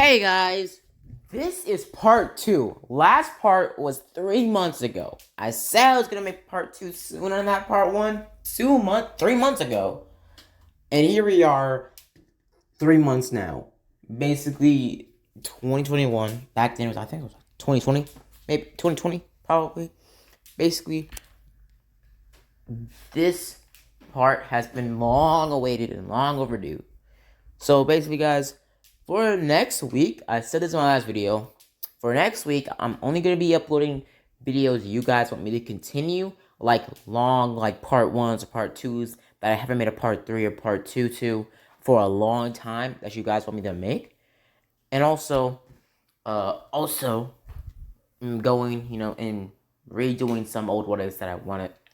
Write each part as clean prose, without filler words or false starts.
Hey guys, this is part 2. Last part was 3 months ago. I said I was gonna make part 2 sooner than that part 1. 3 months ago. And here we are, 3 months now. Basically, 2021. Back then I think it was 2020. Maybe 2020, probably. Basically, this part has been long awaited and long overdue. So basically, guys, for next week, I said this in my last video. For next week, I'm only going to be uploading videos you guys want me to continue. Like long, like part 1s or part 2s that I haven't made a part 3 or part 2 to for a long time that you guys want me to make. And also, I'm going, and redoing some old what ifs that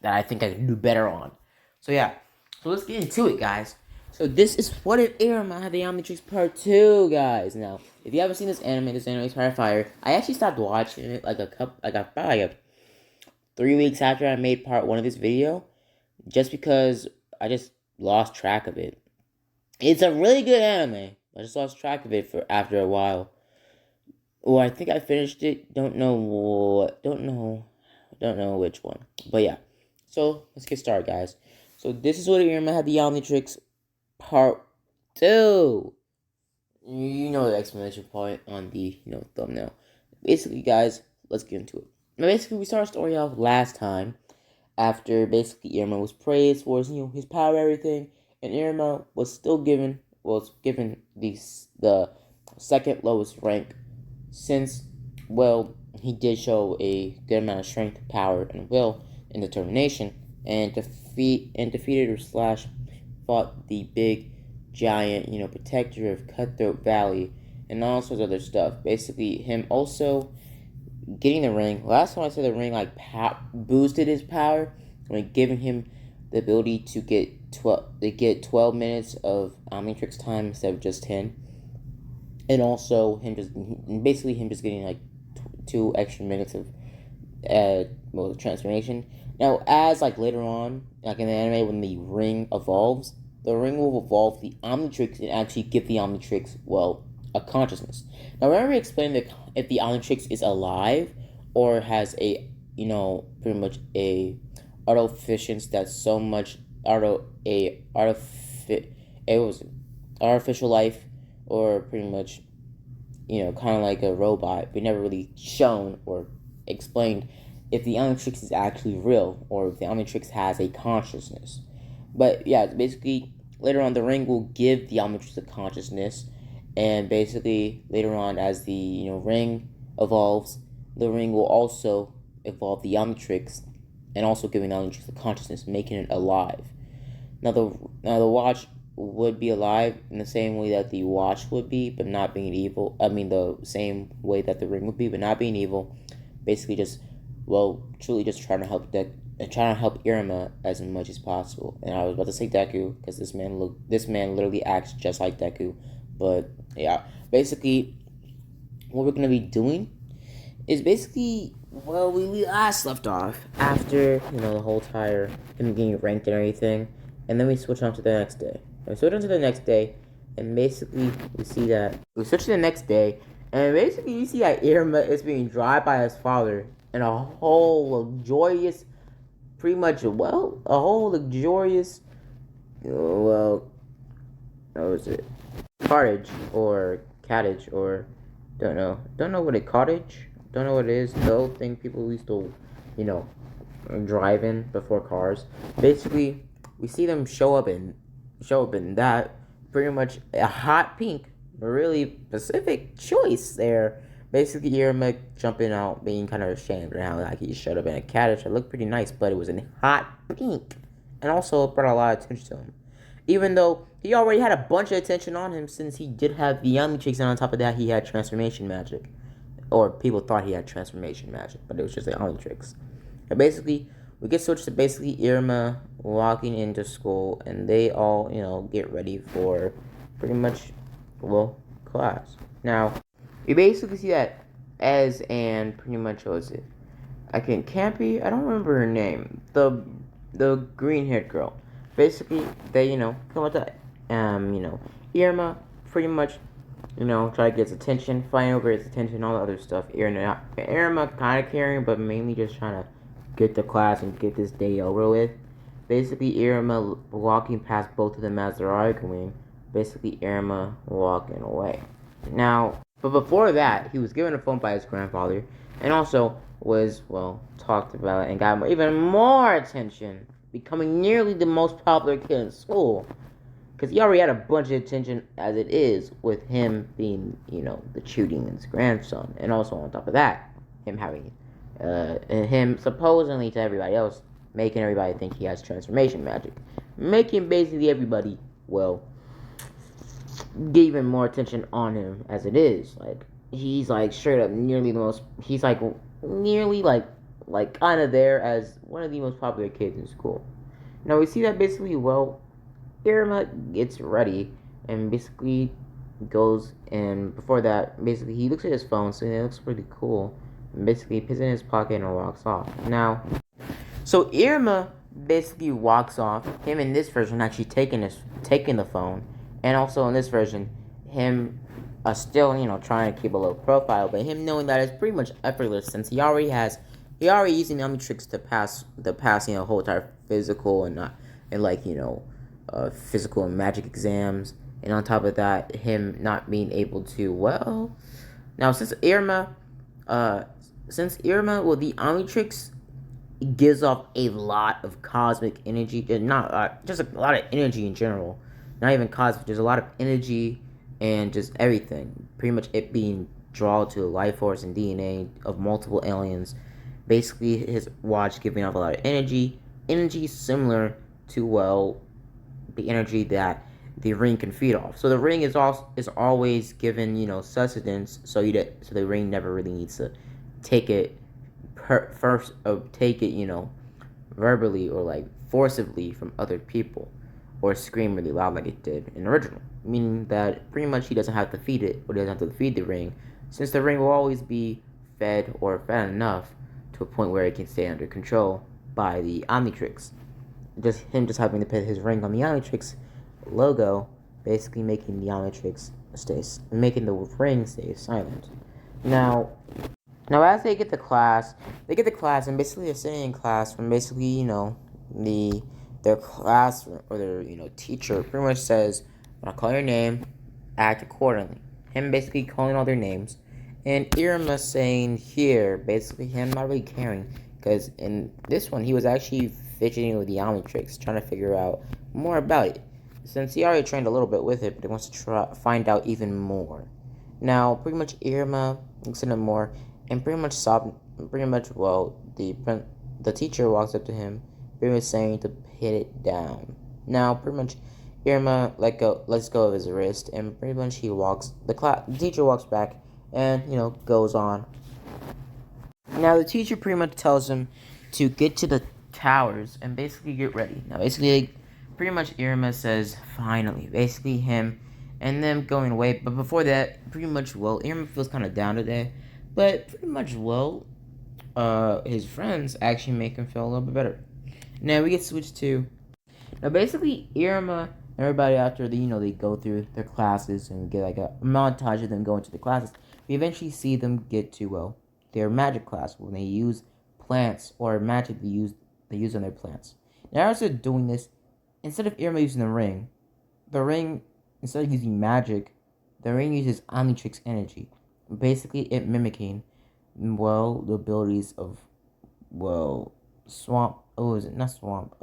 I think I can do better on. So yeah, so let's get into it, guys. So this is What If Iruma had the Omnitrix Part 2, guys. Now, if you haven't seen this anime is fire. I actually stopped watching it about 3 weeks after I made part 1 of this video, just because I just lost track of it. It's a really good anime. I just lost track of it after a while. Well, I think I finished it. Don't know which one. But yeah. So let's get started, guys. So this is What If Iruma had the Omnitrix Part 2. You know the exclamation point on the thumbnail. Basically, guys, let's get into it. Now, basically, we start our story off last time after basically Iruma was praised for his power and everything, and Iruma was given the second lowest rank since, well, he did show a good amount of strength, power, and will and determination, and defeated or fought the big giant, protector of Cutthroat Valley, and all sorts of other stuff. Basically, him also getting the ring. Last time I said the ring boosted his power, giving him the ability to get 12 minutes of Omnitrix time instead of just 10, and also him just getting like 2 extra minutes of transformation. Now, as later on, in the anime, when the ring evolves, the ring will evolve the Omnitrix and actually give the Omnitrix, a consciousness. Now, remember I explained that if the Omnitrix is alive or has a, pretty much a artificial that's so much artificial life, or pretty much, kind of like a robot, but never really shown or explained if the Omnitrix is actually real or if the Omnitrix has a consciousness. But yeah, basically later on the ring will give the Omnitrix a consciousness, and basically later on as the ring evolves, the ring will also evolve the Omnitrix and also giving the Omnitrix a consciousness, making it alive. Now the watch would be alive in the same way that the watch would be, but not being evil. I mean, the same way that the ring would be, but not being evil. Basically, truly just trying to help Iruma as much as possible. And I was about to say Deku because this man literally acts just like Deku. But yeah, basically, what we're gonna be doing is basically, we last left off after the whole entire him getting ranked and everything, and then we switch on to the next day. We switch on to the next day, and basically we see that Iruma is being driven by his father in a whole luxurious, cottage or don't know what a cottage, don't know what it is. Though thing people used to, drive in before cars. Basically, we see them show up in that pretty much a hot pink, a really specific choice there. Basically, Iruma jumping out, being kind of ashamed right now, he showed up in a cottage that looked pretty nice, but it was in hot pink, and also brought a lot of attention to him. Even though he already had a bunch of attention on him, since he did have the Omnitrix, and on top of that, he had transformation magic, or people thought he had transformation magic, but it was just the Omnitrix. And basically, we get switched to Iruma walking into school, and they all, get ready for pretty much, class. Now, we basically see that Ez and pretty much, what was it? Campy, I don't remember her name. The green-haired girl. Basically, they, come with that. Iruma pretty much try to get his attention, fighting over his attention, all the other stuff. Iruma kind of caring, but mainly just trying to get to class and get this day over with. Basically, Iruma walking past both of them as they're arguing. Basically, Iruma walking away. Now, but before that, he was given a phone by his grandfather, and also was, talked about and got even more attention, becoming nearly the most popular kid in school. Because he already had a bunch of attention as it is, with him being, the Chutin's grandson. And also on top of that, him having, him supposedly to everybody else, making everybody think he has transformation magic. Making basically everybody, get even more attention on him as it is. Like, he's like straight up nearly the most, he's like nearly like kind of there as one of the most popular kids in school. Now we see that basically, Iruma gets ready and basically goes, and before that, basically he looks at his phone, so it looks pretty cool, and basically puts it in his pocket and walks off. Now, so Iruma basically walks off. Him in this version actually taking the phone, and also in this version, him still trying to keep a low profile, but him knowing that it's pretty much effortless since he already using Omnitrix to pass whole entire physical and physical and magic exams, and on top of that, him not being able to now since Iruma, the Omnitrix gives off a lot of cosmic energy, not just a lot of energy in general, not even cosmic, there's a lot of energy and just everything, pretty much it being drawn to the life force and DNA of multiple aliens. Basically, his watch giving off a lot of energy similar to the energy that the ring can feed off. So the ring is always given sustenance, so the ring never really needs to take it verbally or forcibly from other people, or scream really loud like it did in the original. Meaning that pretty much he doesn't have to feed it, or doesn't have to feed the ring, since the ring will always be fed enough to a point where it can stay under control by the Omnitrix. Just having to put his ring on the Omnitrix logo, basically making the ring stay silent. Now as they get to class, and basically they're sitting in class from basically their class or their teacher pretty much says, "When I call your name, act accordingly." Him basically calling all their names, and Iruma saying here, basically him not really caring, because in this one he was actually fidgeting with the Omnitrix, trying to figure out more about it, since he already trained a little bit with it, but he wants to find out even more. Now, pretty much Iruma looks at him more, and the teacher walks up to him, pretty much saying to put it down. Now, pretty much Iruma lets go of his wrist, and pretty much the teacher walks back, and goes on. Now the teacher pretty much tells him to get to the towers and basically get ready. Now basically, pretty much Iruma says finally, basically him and them going away. But before that, pretty much Iruma feels kind of down today, but pretty much his friends actually make him feel a little bit better. Now we get switched to basically Iruma and everybody, after they go through their classes and get a montage of them going to the classes. We eventually see them get to their magic class when they use plants or magic they use on their plants. Now as they're doing this, instead of Iruma using the ring instead of using magic, the ring uses Omnitrix energy. Basically it mimicking the abilities of swamp. Oh, is it not swamp?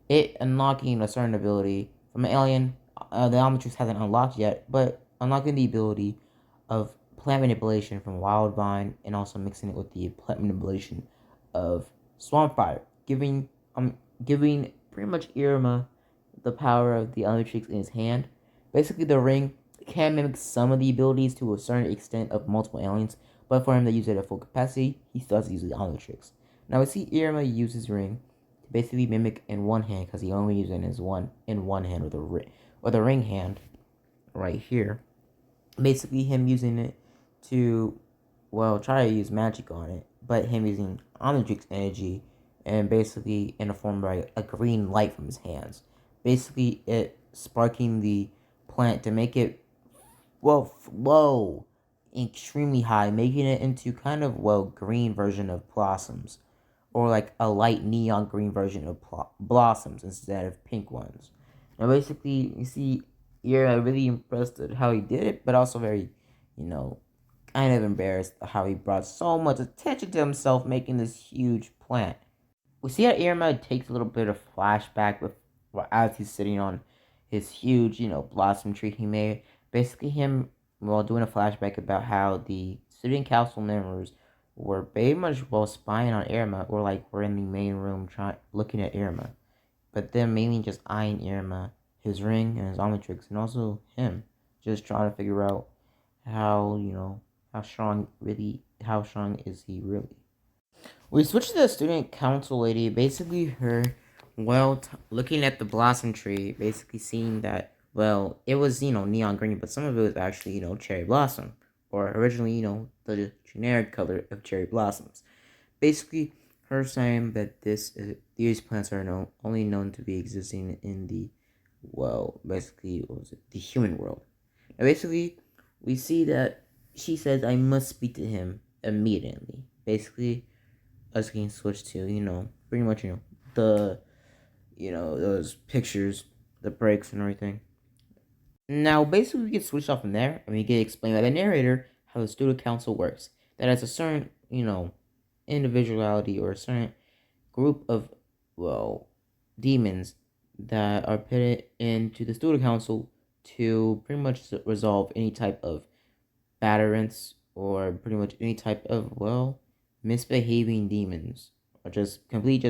It unlocking a certain ability from an alien. The Omnitrix hasn't unlocked yet, but unlocking the ability of plant manipulation from Wildvine, and also mixing it with the plant manipulation of Swamp Fire, giving pretty much Iruma the power of the Omnitrix in his hand. Basically, the ring can mimic some of the abilities to a certain extent of multiple aliens, but for him to use it at full capacity, he still has to use the Omnitrix. Now we see Iruma use his ring to basically mimic in one hand, because he only uses it in one hand with the ring hand right here. Basically him using it to try to use magic on it, but him using Omnitrix energy, and basically in a form of a green light from his hands. Basically it sparking the plant to make it flow extremely high, making it into kind of, green version of blossoms. Or like a light neon green version of blossoms instead of pink ones. Now, basically, you see, you're really impressed at how he did it, but also very, you know, kind of embarrassed how he brought so much attention to himself making this huge plant. We see that Irma takes a little bit of flashback with as he's sitting on his huge, blossom tree he made. Basically, him while doing a flashback about how the student council members were very much spying on Irma, or like we're in the main room trying looking at Irma, but then mainly just eyeing Irma, his ring and his Omnitrix, and also him, just trying to figure out how how strong is he really. We switched to the student council lady, basically her, looking at the blossom tree, basically seeing that, it was, neon green, but some of it was actually, cherry blossom, or originally, the generic color of cherry blossoms. Basically, her saying that these plants are only known to be existing in the, basically, what was it, the human world. And basically, we see that she says, I must speak to him immediately. Basically, us getting switched to, pretty much, the, those pictures, the breaks and everything. Now, basically, we get switched off from there, and we get explained by the narrator how the student council works. That has a certain, individuality or a certain group of, demons that are put into the student council to pretty much resolve any type of batterants or pretty much any type of, misbehaving demons, or just complete,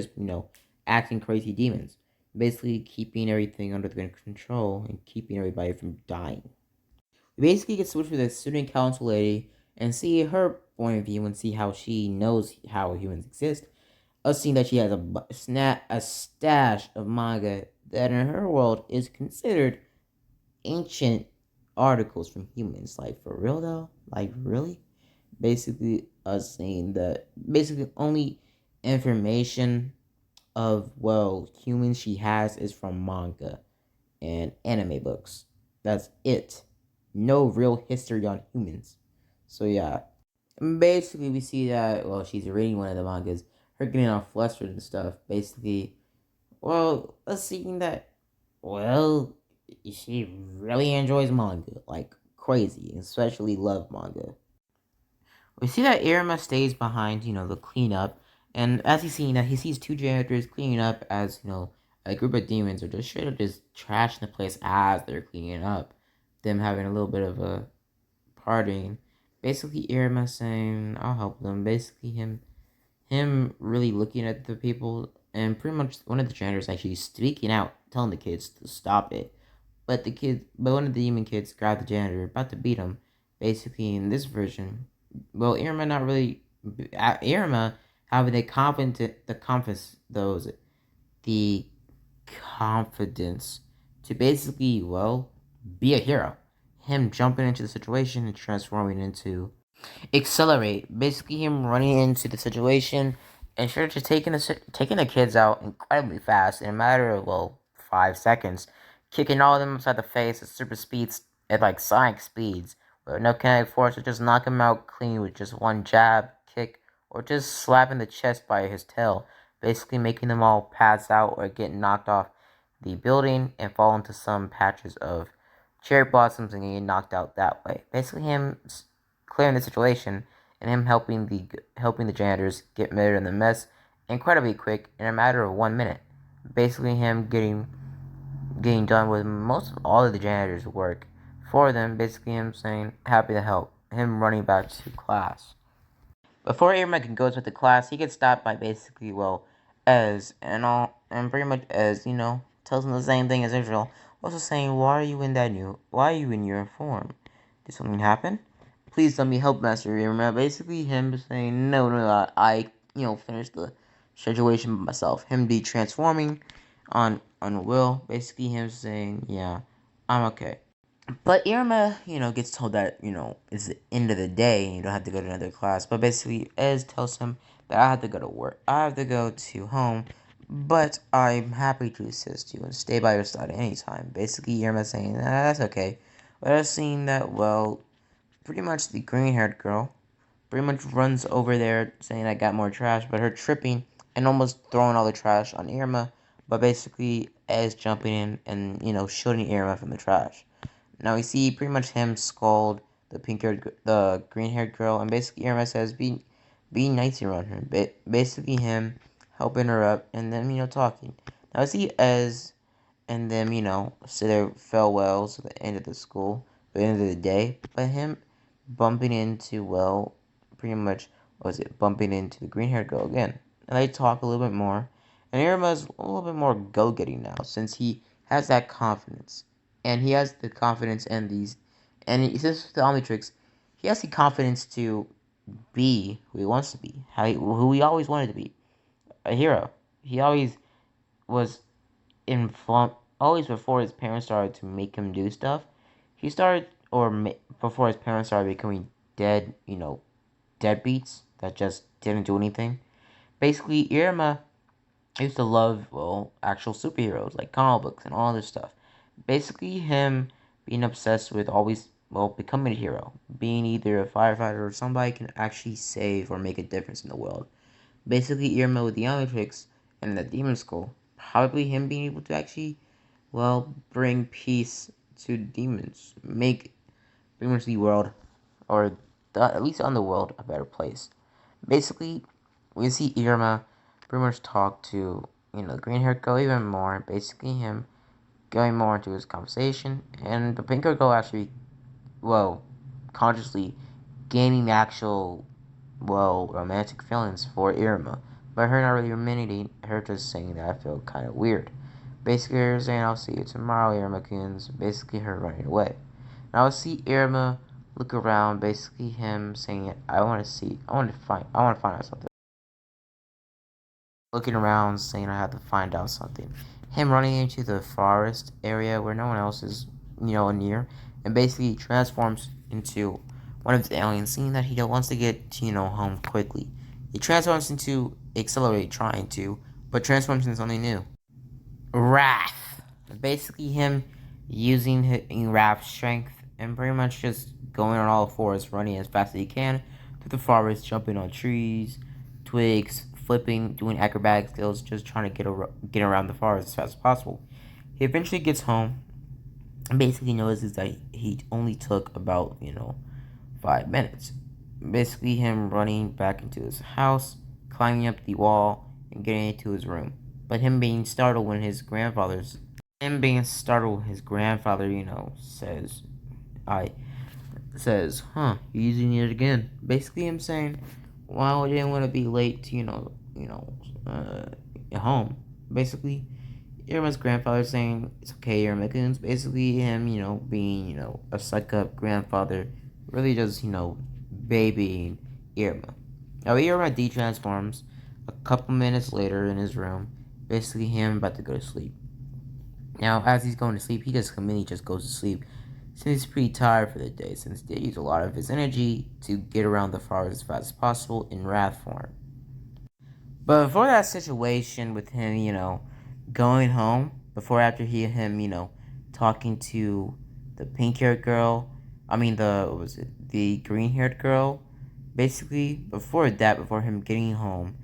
acting crazy demons. Basically, keeping everything under the control and keeping everybody from dying. We basically get switched with the student council lady and see her point of view and see how she knows how humans exist. Us seeing that she has a stash of manga that in her world is considered ancient articles from humans. Like, for real though? Like, really? Basically, us saying that basically only information of, humans she has is from manga and anime books. That's it. No real history on humans. So yeah. Basically, we see that, she's reading one of the mangas, her getting all flustered and stuff. Basically, us seeing that, she really enjoys manga, like crazy, especially love manga. We see that Irma stays behind, the cleanup, and as he's seeing that, he sees two janitors cleaning up as, a group of demons are just straight up just trashing the place as they're cleaning up. Them having a little bit of a partying. Basically, Irma saying, I'll help them. Basically, him really looking at the people, and pretty much one of the janitors actually speaking out, telling the kids to stop it. But one of the demon kids grabbed the janitor, about to beat him. Basically, in this version, Irma not really, Irma having the confidence to basically, be a hero. Him jumping into the situation and transforming into accelerate. Basically, him running into the situation and sure just taking the kids out incredibly fast in a matter of 5 seconds, kicking all of them upside the face at super speeds at like sonic speeds, with no kinetic force, or just knock him out clean with just one jab, kick, or just slapping the chest by his tail, basically making them all pass out or get knocked off the building and fall into some patches of cherry blossoms and getting knocked out that way. Basically, him clearing the situation and him helping the janitors get rid of the mess incredibly quick in a matter of 1 minute. Basically, him getting done with most of all of the janitors' work for them. Basically, him saying happy to help. Him running back to class. Before Irma goes with the class, he gets stopped by basically, and pretty much as, tells him the same thing as Israel. Also saying, why are you in your form? Did something happen? Please let me help Master Irma. Basically, him saying, no, I finished the situation by myself. Him transforming on Will. Basically, him saying, yeah, I'm okay. But Irma, gets told that, it's the end of the day and you don't have to go to another class. But basically, Ez tells him that I have to go to work. I have to go to home. But I'm happy to assist you and stay by your side at any time. Basically, Irma saying, that's okay. But I've seen that, well, pretty much the green-haired girl pretty much runs over there saying I got more trash, but her tripping and almost throwing all the trash on Irma, but basically as jumping in and, shooting Irma from the trash. Now we see pretty much him scold the green-haired girl, and basically Irma says, be nice around her. Basically him helping her up, and then, talking. Now I see Ez and them, say their farewells at the end of the school, at the end of the day, but him bumping into, well, pretty much, bumping into the green haired girl again. And they talk a little bit more, and Irma's a little bit more go getting now, since he has that confidence. And he has the confidence and since the Omnitrix, he has the confidence to be who he wants to be, who he always wanted to be, a hero. He always was in flump always before his parents started to make him do stuff. He started before his parents started becoming deadbeats that just didn't do anything. Basically, Irma used to love, well, actual superheroes like comic books and all this stuff. Basically, him being obsessed with always, well, becoming a hero, being either a firefighter or somebody can actually save or make a difference in the world. Basically, Irma with the Omnitrix and the Demon School, probably him being able to actually, well, bring peace to demons, make pretty much the world, or at least on the world, a better place. Basically, we see Irma pretty much talk to, the green haired girl even more, basically him going more into his conversation, and the pink haired girl actually, well, consciously gaining actual, well, romantic feelings for Irma, but her not really admitting, her just saying that I feel kind of weird. Basically, her saying I'll see you tomorrow, Irma Coons. Basically, her running away. Now I see Irma look around. Basically, him saying I want to find out something. Looking around, saying I have to find out something. Him running into the forest area where no one else is, near, and basically transforms into one of the aliens, seeing that he wants to get to, home quickly. He transforms into Accelerate, trying to, but transforms into something new. Wrath. Basically, him using Wrath's strength and pretty much just going on all fours, running as fast as he can through the forest, jumping on trees, twigs, flipping, doing acrobatic skills, just trying to get around the forest as fast as possible. He eventually gets home and basically notices that he only took about 5 minutes. Basically, him running back into his house, climbing up the wall, and getting into his room. But him being startled when his grandfather, I huh, you're using it again. Basically, him saying, well, I didn't want to be late to, at home. Basically, Irma's grandfather saying, it's okay, Irma Coons. Basically, him, being, a suck up grandfather, really just, babying Irma. Now, Irma de-transforms a couple minutes later in his room, basically him about to go to sleep. Now, as he's going to sleep, he just completely just goes to sleep, since he's pretty tired for the day, since he used a lot of his energy to get around the forest as fast as possible in wrath form. But before that situation with him, going home, after him, talking to the pink-haired girl, the green-haired girl, basically, before him getting home,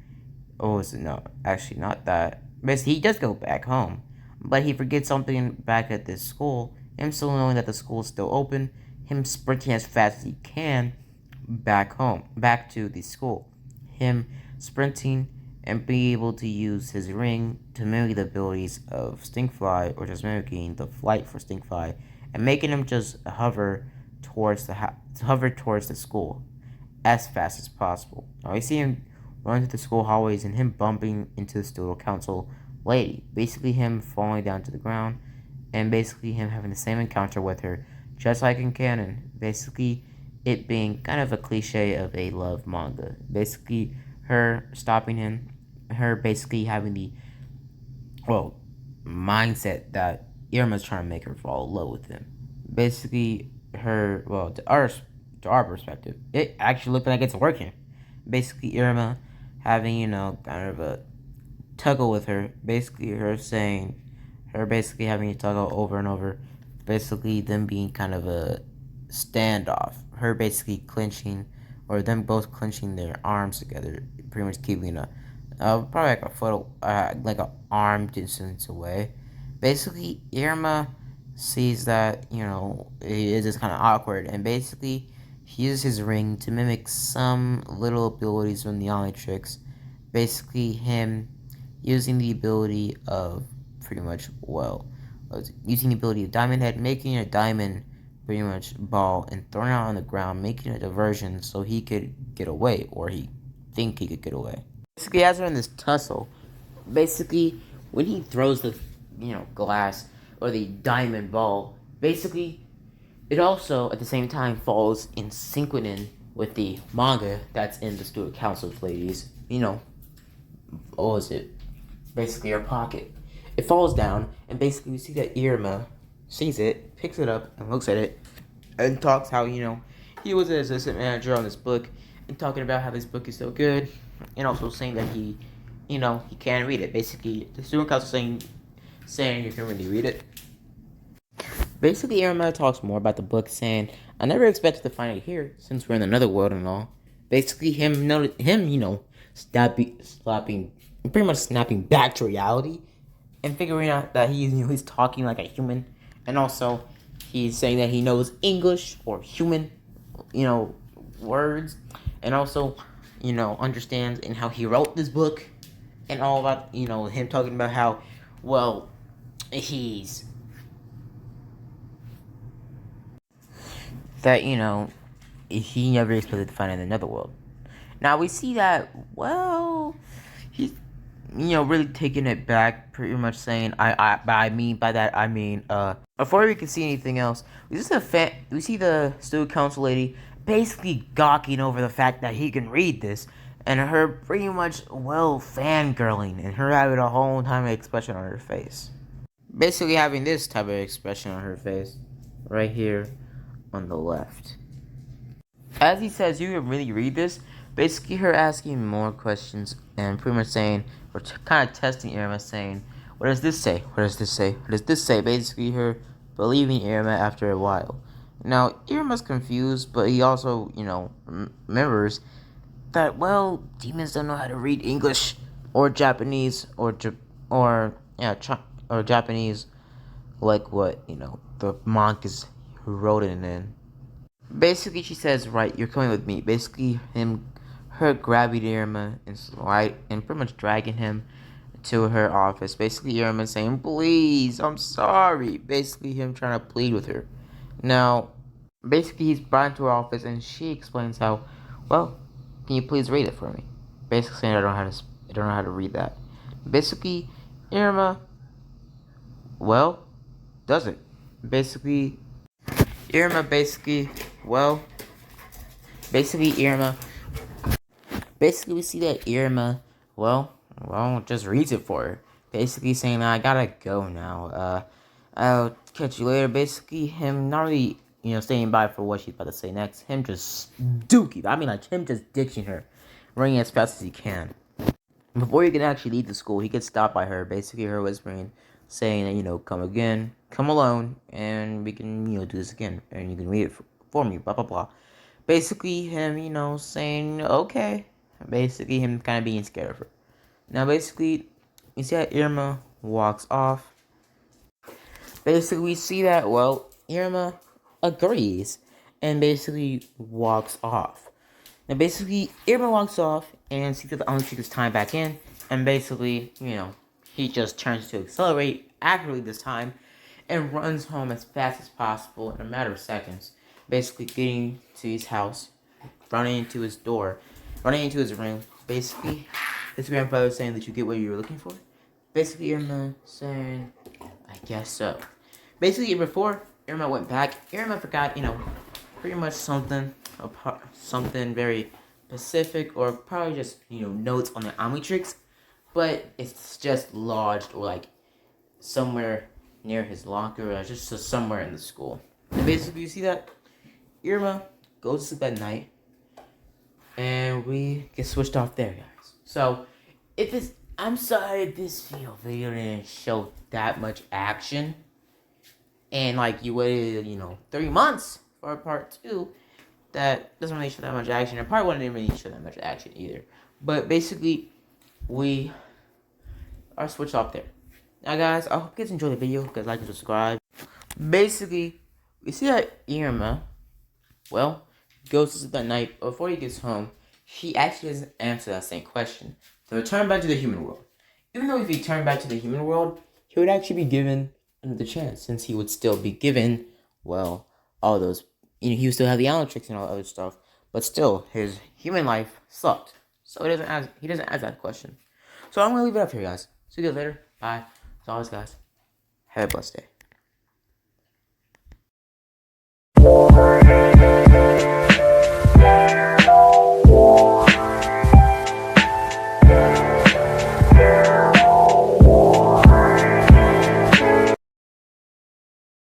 no, actually not that, basically, he does go back home, but he forgets something back at this school, him still knowing that the school is still open, him sprinting as fast as he can back to the school, him sprinting and be able to use his ring to mimic the abilities of Stinkfly, or just mimicking the flight for Stinkfly, and making him just hover towards the school as fast as possible. Now we see him run through the school hallways and him bumping into the student council lady, basically him falling down to the ground, and basically him having the same encounter with her, just like in canon. Basically, it being kind of a cliche of a love manga. Basically, her stopping him, her basically having the, well, mindset that Irma's trying to make her fall in love with him. Basically, to our perspective, it actually looked like it's working. Basically, Irma having, kind of a tuggle with her. Basically, her basically having a tuggle over and over. basically them being kind of a standoff. Her basically clenching, or them both clenching their arms together, pretty much keeping probably like a foot, like an arm distance away. Basically, Irma sees that, it is just kind of awkward, and basically, he uses his ring to mimic some little abilities from the Omnitrix. Basically, him using the ability of pretty much, using the ability of Diamond Head, making a diamond pretty much ball and throwing it on the ground, making a diversion so he could get away, or he think he could get away. Basically, as they're in this tussle, basically, when he throws the, glass or the diamond ball, basically, it also, at the same time, falls in synchronin with the manga that's in the student council's ladies, what was it? Basically, her pocket. It falls down, and basically, we see that Irma sees it, picks it up, and looks at it, and talks how, he was an assistant manager on this book, and talking about how this book is so good, and also saying that he can't read it. Basically, the student council saying you can really read it. Basically, Irma talks more about the book, saying, I never expected to find it here, since we're in another world and all. Basically, pretty much snapping back to reality, and figuring out that he's talking like a human, and also he's saying that he knows English or human, words, and also, understands in how he wrote this book, and all about, him talking about how, he's that, he never expected to find it in another world. Now we see that, he's, really taking it back, pretty much saying, before we can see anything else, we see the student council lady basically gawking over the fact that he can read this, and her pretty much, fangirling, and her having a whole time of expression on her face. Basically having this type of expression on her face, right here on the left. As he says, you can really read this. Basically, her asking more questions and pretty much saying, or kind of testing Irma, saying, what does this say? What does this say? What does this say? Basically, her believing Irma after a while. Now, Irma's confused, but he also, remembers that, demons don't know how to read English or Japanese or Japanese, like what, the monks who wrote it in. Basically, she says, right, you're coming with me. Basically, her grabbing Irma and pretty much dragging him to her office. Basically, Irma saying, please, I'm sorry. Basically, him trying to plead with her. Now, basically, he's brought into her office, and she explains how, can you please read it for me? Basically saying, I don't know how to read that. Basically, Irma, does it. Basically, Irma basically we see that Irma, just reads it for her. Basically saying, I gotta go now. I'll catch you later. Basically, him not really, staying by for what she's about to say next. Him just him just ditching her, running as fast as he can. Before he can actually leave the school, he gets stopped by her. Basically, her whispering, saying that, come again, come alone, and we can, do this again, and you can read it for me, blah, blah, blah. Basically, him, saying, okay. Basically, him kind of being scared of her. Now, basically, you see that Irma walks off. Basically, we see that, Irma agrees and basically walks off. Now, basically, Irma walks off and sees that the Omnitrix is timed back in, and basically, he just turns to accelerate accurately this time and runs home as fast as possible in a matter of seconds. Basically, getting to his house, running into his door, running into his room. Basically, his grandfather saying that you get what you were looking for. Basically, Irma saying, I guess so. Basically, before Irma went back, Irma forgot, pretty much something very specific, or probably just, notes on the Omnitrix, but it's just lodged or like somewhere near his locker, or just somewhere in the school. And basically, you see that Irma goes to sleep at night, and we get switched off there, guys. So, I'm sorry if this video didn't show that much action. and like you waited, 3 months for part 2, that doesn't really show that much action. And part 1 didn't really show that much action either. But basically, we are switched off there. Now, guys, I hope you guys enjoyed the video. Guys, like and subscribe. Basically, we see that iruma, well, goes to sleep that night. Before he gets home, he actually doesn't answer that same question. To return back to the human world. Even though if he turned back to the human world, he would actually be given another chance, since he would still be given, well, all those, he would still have the Omnitrix and all the other stuff, but still, his human life sucked. So he doesn't ask that question. So I'm gonna leave it up here, guys. See you guys later. Bye. As always, guys, have a blessed day.